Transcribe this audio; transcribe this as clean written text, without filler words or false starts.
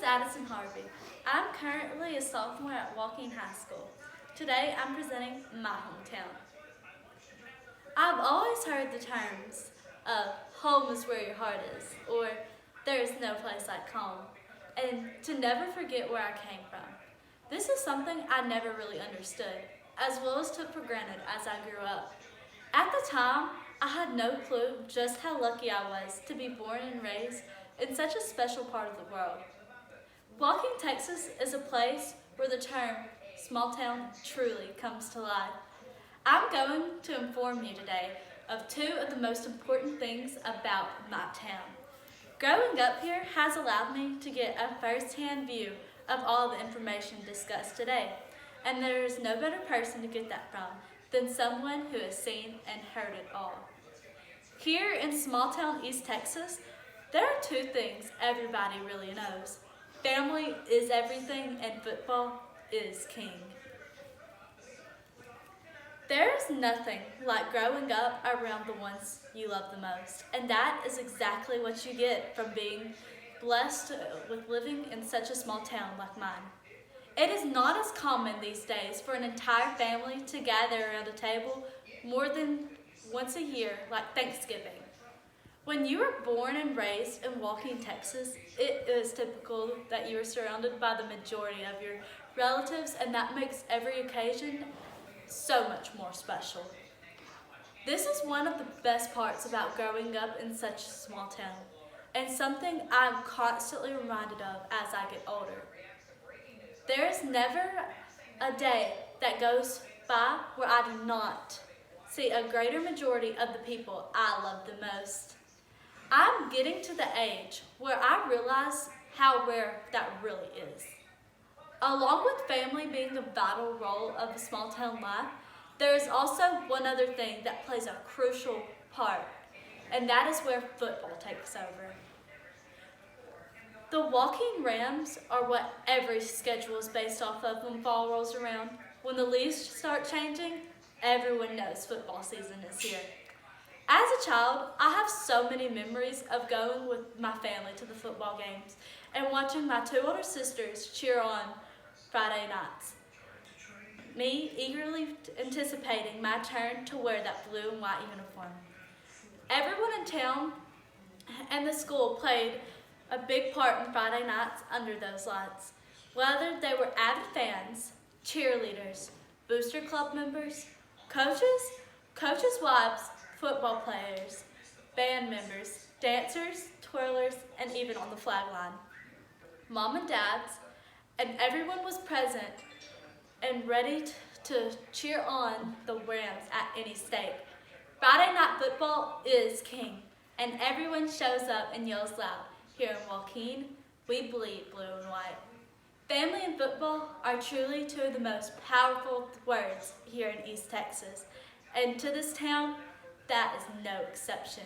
Addi Harvey. I'm currently a sophomore at Walking High School. Today I'm presenting my hometown. I've always heard the terms of home is where your heart is, or there is no place like home, and to never forget where I came from. This is something I never really understood, as well as took for granted as I grew up. At the time, I had no clue just how lucky I was to be born and raised in such a special part of the world. Walking, Texas is a place where the term small town truly comes to life. I'm going to inform you today of two of the most important things about my town. Growing up here has allowed me to get a first-hand view of all the information discussed today, and there is no better person to get that from than someone who has seen and heard it all. Here in small town East Texas, there are two things everybody really knows. Family is everything and football is king. There is nothing like growing up around the ones you love the most, and that is exactly what you get from being blessed with living in such a small town like mine. It is not as common these days for an entire family to gather around a table more than once a year, like Thanksgiving. When you were born and raised in Walking, Texas, it is typical that you are surrounded by the majority of your relatives, and that makes every occasion so much more special. This is one of the best parts about growing up in such a small town, and something I'm constantly reminded of as I get older. There is never a day that goes by where I do not see a greater majority of the people I love the most. I'm getting to the age where I realize how rare that really is. Along with family being a vital role of a small town life, there is also one other thing that plays a crucial part, and that is where football takes over. The Walking Rams are what every schedule is based off of when fall rolls around. When the leaves start changing, everyone knows football season is here. As a child, I have so many memories of going with my family to the football games and watching my two older sisters cheer on Friday nights. Me eagerly anticipating my turn to wear that blue and white uniform. Everyone in town and the school played a big part in Friday nights under those lights. Whether they were avid fans, cheerleaders, booster club members, coaches' wives, football players, band members, dancers, twirlers, and even on the flag line. Mom and dads, and everyone was present and ready to cheer on the Rams at any stake. Friday night football is king, and everyone shows up and yells loud. Here in Joaquin, we bleed blue and white. Family and football are truly two of the most powerful words here in East Texas, and to this town, that is no exception.